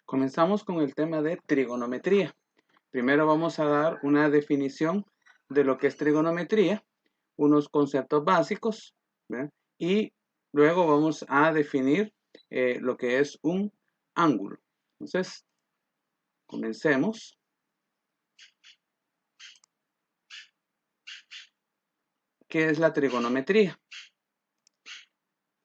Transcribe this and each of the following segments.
Comenzamos con el tema de trigonometría. Primero vamos a dar una definición de lo que es trigonometría, unos conceptos básicos, ¿verdad? Y luego vamos a definir lo que es un ángulo. Entonces, comencemos. ¿Qué es la trigonometría?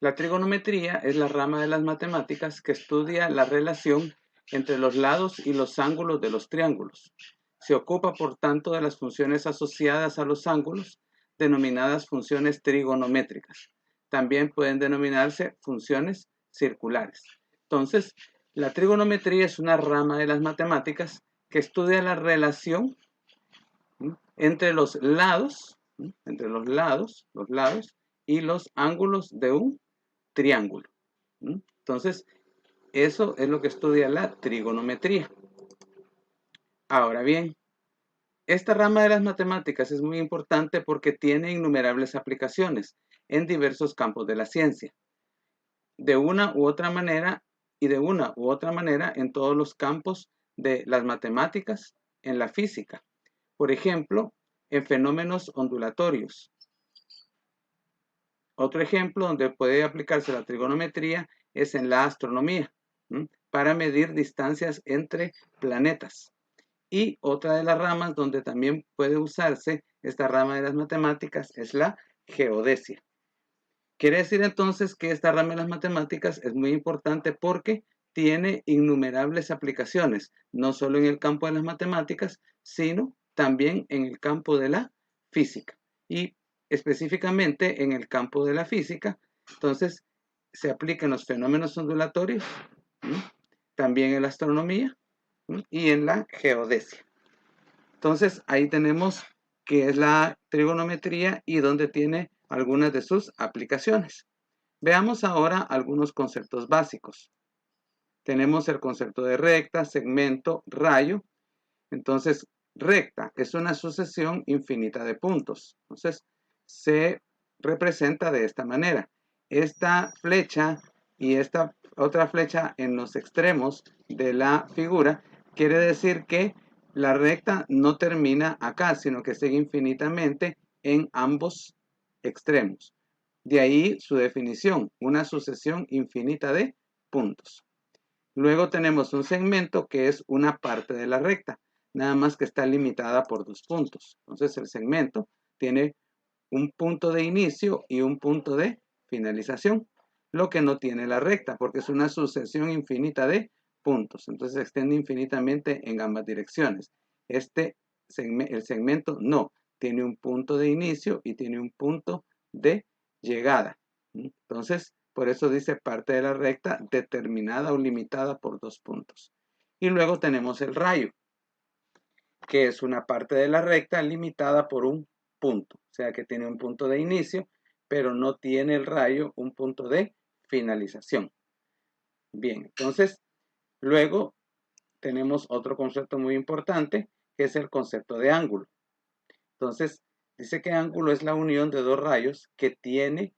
La trigonometría es la rama de las matemáticas que estudia la relación entre los lados y los ángulos de los triángulos. Se ocupa, por tanto, de las funciones asociadas a los ángulos, denominadas funciones trigonométricas. También pueden denominarse funciones circulares. Entonces, la trigonometría es una rama de las matemáticas que estudia la relación entre los lados, los lados y los ángulos de un triángulo. Entonces, eso es lo que estudia la trigonometría. Ahora bien, esta rama de las matemáticas es muy importante porque tiene innumerables aplicaciones en diversos campos de la ciencia. De una u otra manera en todos los campos de las matemáticas, en la física. Por ejemplo, en fenómenos ondulatorios. Otro ejemplo donde puede aplicarse la trigonometría es en la astronomía, para medir distancias entre planetas. Y otra de las ramas donde también puede usarse esta rama de las matemáticas es la geodesia. Quiere decir entonces que esta rama de las matemáticas es muy importante porque tiene innumerables aplicaciones, no solo en el campo de las matemáticas, sino también en el campo de la física. Y específicamente en el campo de la física, entonces se aplica en los fenómenos ondulatorios, también en la astronomía y en la geodesia. Entonces ahí tenemos qué es la trigonometría y dónde tiene algunas de sus aplicaciones. Veamos ahora algunos conceptos básicos. Tenemos el concepto de recta, segmento, rayo. Entonces, recta es una sucesión infinita de puntos. Entonces, se representa de esta manera. Esta flecha y esta otra flecha en los extremos de la figura quiere decir que la recta no termina acá, sino que sigue infinitamente en ambos extremos. De ahí su definición, una sucesión infinita de puntos. Luego tenemos un segmento que es una parte de la recta, nada más que está limitada por 2 puntos. Entonces el segmento tiene un punto de inicio y un punto de finalización, lo que no tiene la recta, porque es una sucesión infinita de puntos. Entonces se extiende infinitamente en ambas direcciones. El segmento no, tiene un punto de inicio y tiene un punto de llegada. Entonces, por eso dice parte de la recta determinada o limitada por 2 puntos. Y luego tenemos el rayo, que es una parte de la recta limitada por un punto. O sea que tiene un punto de inicio, pero no tiene el rayo un punto de finalización. Bien, entonces, luego tenemos otro concepto muy importante, que es el concepto de ángulo. Entonces, dice que ángulo es la unión de dos rayos que tienen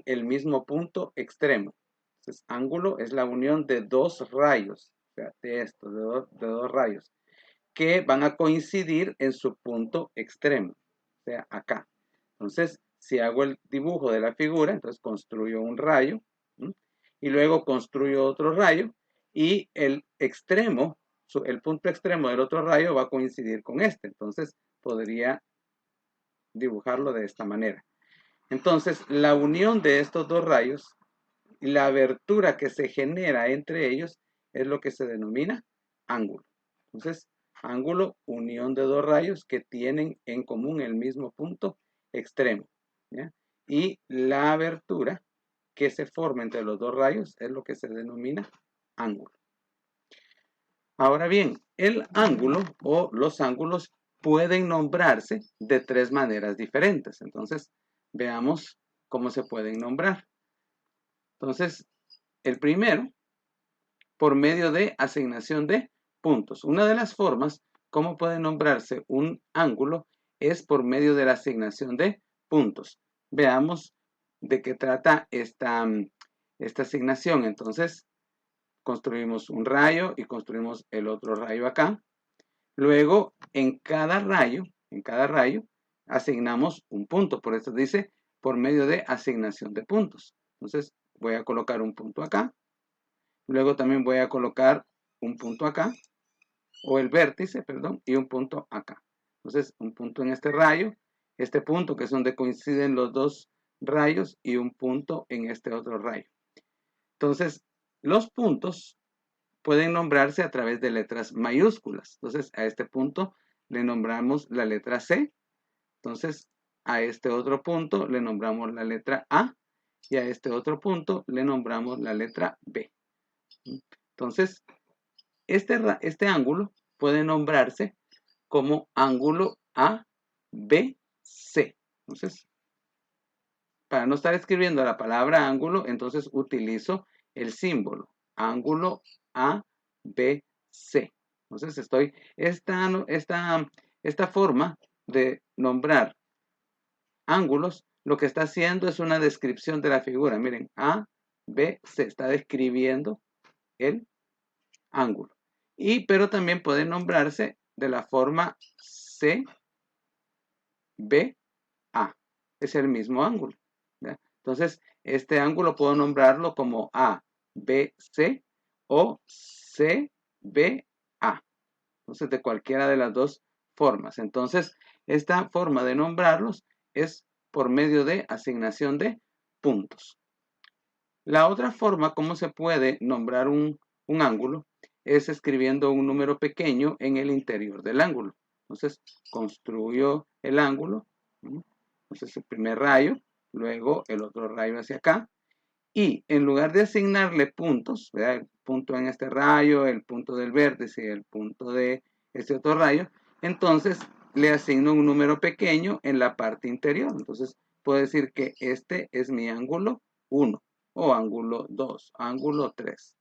el mismo punto extremo. Entonces, ángulo es la unión de dos rayos, o sea, de dos rayos, que van a coincidir en su punto extremo, o sea, acá. Entonces, si hago el dibujo de la figura, entonces construyo un rayo, y luego construyo otro rayo, y el extremo, el punto extremo del otro rayo va a coincidir con este. Entonces, podría dibujarlo de esta manera. Entonces, la unión de estos dos rayos y la abertura que se genera entre ellos es lo que se denomina ángulo. Entonces, ángulo, unión de dos rayos que tienen en común el mismo punto extremo. ¿Ya? Y la abertura que se forma entre los dos rayos es lo que se denomina ángulo. Ahora bien, el ángulo o los ángulos pueden nombrarse de 3 maneras diferentes. Entonces, veamos cómo se pueden nombrar. Entonces, el primero, por medio de asignación de puntos. Una de las formas como puede nombrarse un ángulo es por medio de la asignación de puntos. Veamos de qué trata esta asignación. Entonces, construimos un rayo y construimos el otro rayo acá. Luego, en cada rayo, asignamos un punto. Por eso dice, por medio de asignación de puntos. Entonces, voy a colocar un punto acá. Luego también voy a colocar un punto acá, o el vértice, perdón, y un punto acá. Entonces, un punto en este rayo, este punto que es donde coinciden los dos rayos, y un punto en este otro rayo. Entonces, los puntos pueden nombrarse a través de letras mayúsculas. Entonces, a este punto le nombramos la letra C. Entonces, a este otro punto le nombramos la letra A. Y a este otro punto le nombramos la letra B. Entonces, este ángulo puede nombrarse como ángulo ABC. Entonces, para no estar escribiendo la palabra ángulo, entonces utilizo el símbolo ángulo ABC. Entonces esta forma de nombrar ángulos, lo que está haciendo es una descripción de la figura. Miren, ABC está describiendo el ángulo. Pero también puede nombrarse de la forma CBA. Es el mismo ángulo. ¿Ya? Entonces, este ángulo puedo nombrarlo como ABC o CBA. Entonces, de cualquiera de las dos formas. Entonces, esta forma de nombrarlos es por medio de asignación de puntos. La otra forma, cómo se puede nombrar un ángulo, es escribiendo un número pequeño en el interior del ángulo. Entonces, construyo el ángulo. Entonces, el primer rayo, luego el otro rayo hacia acá. Y en lugar de asignarle puntos, ¿verdad? El punto en este rayo, el punto del vértice y el punto de este otro rayo, entonces le asigno un número pequeño en la parte interior. Entonces, puedo decir que este es mi ángulo 1 o ángulo 2, ángulo 3.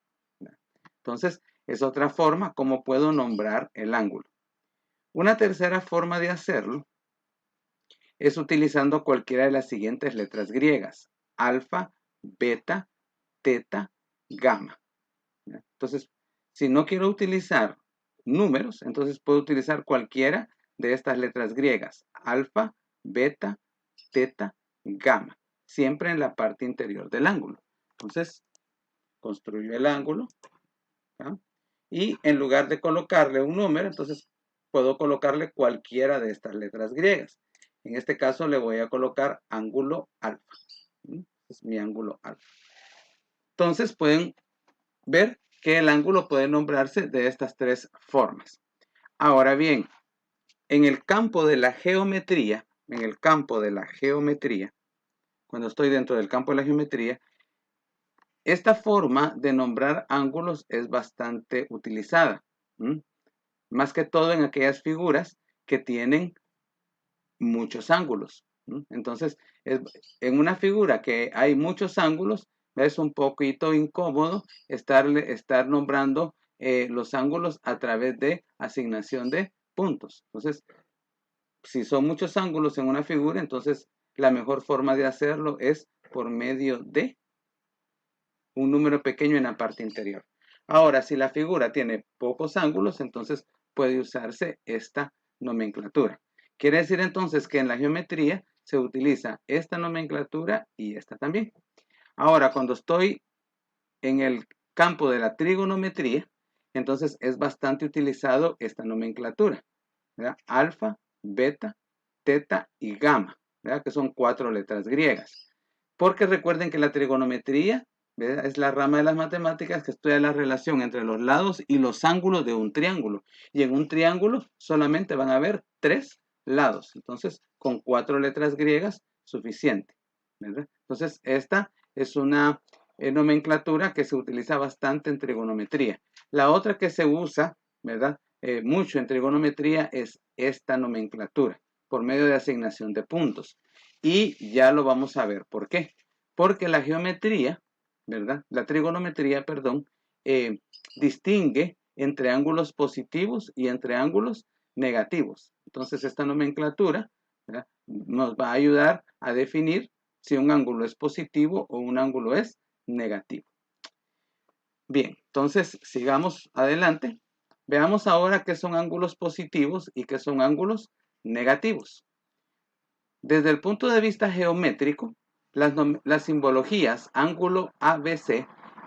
Entonces, es otra forma como puedo nombrar el ángulo. Una tercera forma de hacerlo es utilizando cualquiera de las siguientes letras griegas: alfa, beta, teta, gamma. Entonces, si no quiero utilizar números, entonces puedo utilizar cualquiera de estas letras griegas: alfa, beta, teta, gamma, siempre en la parte interior del ángulo. Entonces, construyo el ángulo, ¿ya? Y en lugar de colocarle un número, entonces puedo colocarle cualquiera de estas letras griegas. En este caso le voy a colocar ángulo alfa. Es mi ángulo alfa. Entonces pueden ver que el ángulo puede nombrarse de estas tres formas. Ahora bien, en el campo de la geometría, cuando estoy dentro del campo de la geometría, esta forma de nombrar ángulos es bastante utilizada. Más que todo en aquellas figuras que tienen muchos ángulos. Entonces, en una figura que hay muchos ángulos, es un poquito incómodo estar nombrando los ángulos a través de asignación de puntos. Entonces, si son muchos ángulos en una figura, entonces la mejor forma de hacerlo es por medio de un número pequeño en la parte interior. Ahora, si la figura tiene pocos ángulos, entonces puede usarse esta nomenclatura. Quiere decir entonces que en la geometría se utiliza esta nomenclatura y esta también. Ahora, cuando estoy en el campo de la trigonometría, entonces es bastante utilizado esta nomenclatura, ¿verdad? Alfa, beta, teta y gamma, ¿verdad? Que son 4 letras griegas. Porque recuerden que la trigonometría, ¿verdad?, es la rama de las matemáticas que estudia la relación entre los lados y los ángulos de un triángulo. Y en un triángulo solamente van a haber 3 lados. Entonces, con 4 letras griegas, suficiente, ¿verdad? Entonces, esta es una nomenclatura que se utiliza bastante en trigonometría. La otra que se usa, ¿verdad?, mucho en trigonometría es esta nomenclatura, por medio de asignación de puntos. Y ya lo vamos a ver. ¿Por qué? Porque la geometría, ¿verdad? La trigonometría, perdón, distingue entre ángulos positivos y entre ángulos negativos. Entonces, esta nomenclatura, ¿verdad?, nos va a ayudar a definir si un ángulo es positivo o un ángulo es negativo. Bien, entonces sigamos adelante. Veamos ahora qué son ángulos positivos y qué son ángulos negativos. Desde el punto de vista geométrico, las simbologías ángulo ABC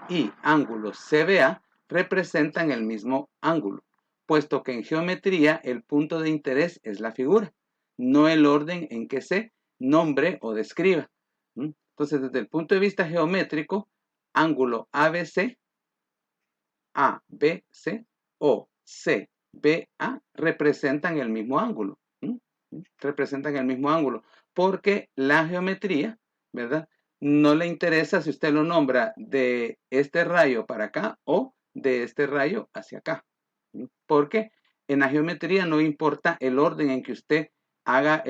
y ángulo CBA representan el mismo ángulo, puesto que en geometría el punto de interés es la figura, no el orden en que se nombre o describa. Entonces, desde el punto de vista geométrico, ángulo ABC, ABC o CBA representan el mismo ángulo. Representan el mismo ángulo, porque la geometría, ¿verdad? No le interesa si usted lo nombra de este rayo para acá o de este rayo hacia acá, porque en la geometría no importa el orden en que usted haga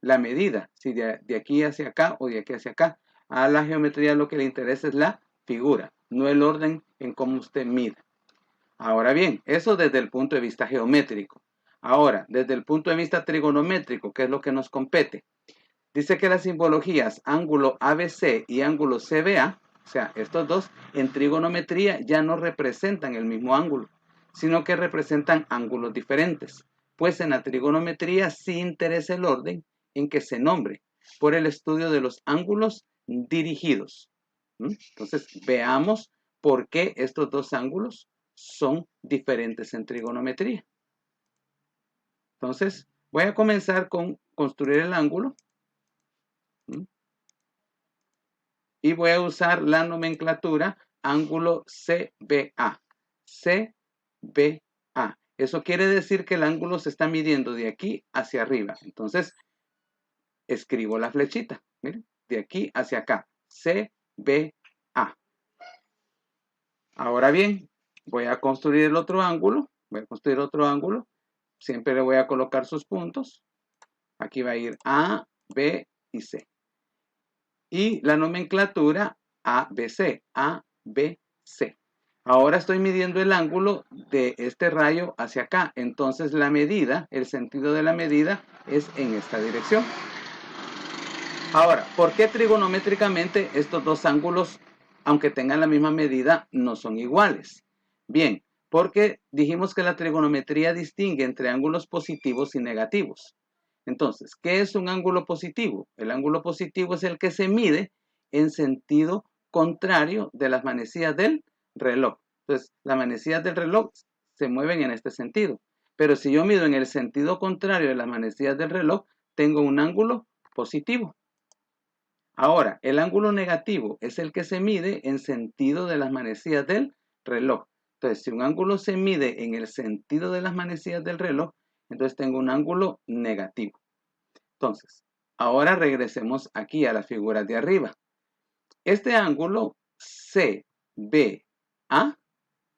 la medida, si de aquí hacia acá o de aquí hacia acá. A la geometría lo que le interesa es la figura, no el orden en cómo usted mide. Ahora bien, eso desde el punto de vista geométrico. Ahora, desde el punto de vista trigonométrico, que es lo que nos compete, dice que las simbologías ángulo ABC y ángulo CBA, o sea, estos dos, en trigonometría ya no representan el mismo ángulo, sino que representan ángulos diferentes, pues en la trigonometría sí interesa el orden en que se nombre, por el estudio de los ángulos dirigidos. Entonces, veamos por qué estos dos ángulos son diferentes en trigonometría. Entonces, voy a comenzar con construir el ángulo. Y voy a usar la nomenclatura ángulo CBA. CBA. Eso quiere decir que el ángulo se está midiendo de aquí hacia arriba. Entonces, escribo la flechita. Miren, de aquí hacia acá. CBA. Ahora bien, voy a construir el otro ángulo. Voy a construir otro ángulo. Siempre le voy a colocar sus puntos. Aquí va a ir A, B y C. Y la nomenclatura ABC, ABC. Ahora estoy midiendo el ángulo de este rayo hacia acá. Entonces la medida, el sentido de la medida es en esta dirección. Ahora, ¿por qué trigonométricamente estos dos ángulos, aunque tengan la misma medida, no son iguales? Bien, porque dijimos que la trigonometría distingue entre ángulos positivos y negativos. Entonces, ¿qué es un ángulo positivo? El ángulo positivo es el que se mide en sentido contrario de las manecillas del reloj. Entonces, las manecillas del reloj se mueven en este sentido. Pero si yo mido en el sentido contrario de las manecillas del reloj, tengo un ángulo positivo. Ahora, el ángulo negativo es el que se mide en sentido de las manecillas del reloj. Entonces, si un ángulo se mide en el sentido de las manecillas del reloj, entonces tengo un ángulo negativo. Entonces, ahora regresemos aquí a las figuras de arriba. Este ángulo CBA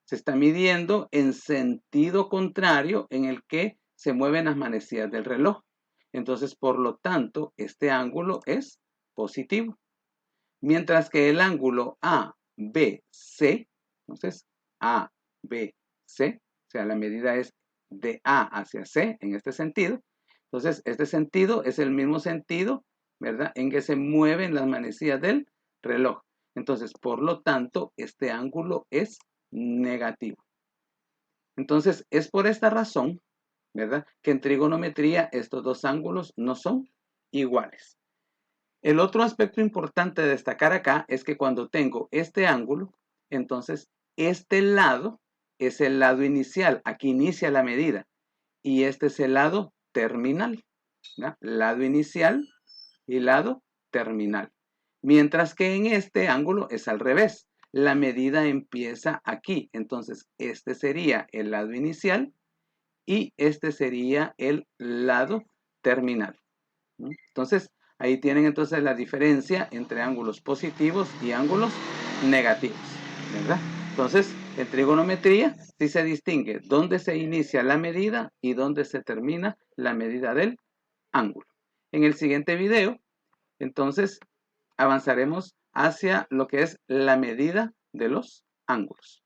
se está midiendo en sentido contrario en el que se mueven las manecillas del reloj. Entonces, por lo tanto, este ángulo es positivo. Mientras que el ángulo ABC, entonces ABC, o sea, la medida es de A hacia C en este sentido. Entonces, este sentido es el mismo sentido, ¿verdad?, en que se mueven las manecillas del reloj. Entonces, por lo tanto, este ángulo es negativo. Entonces, es por esta razón, ¿verdad?, que en trigonometría estos dos ángulos no son iguales. El otro aspecto importante de destacar acá es que cuando tengo este ángulo, entonces este lado es el lado inicial. Aquí inicia la medida. Y este es el lado terminal. ¿No? Lado inicial y lado terminal. Mientras que en este ángulo es al revés. La medida empieza aquí. Entonces este sería el lado inicial y este sería el lado terminal. Entonces, ahí tienen entonces la diferencia entre ángulos positivos y ángulos negativos, ¿verdad? Entonces, en trigonometría sí se distingue dónde se inicia la medida y dónde se termina la medida del ángulo. En el siguiente video, entonces, avanzaremos hacia lo que es la medida de los ángulos.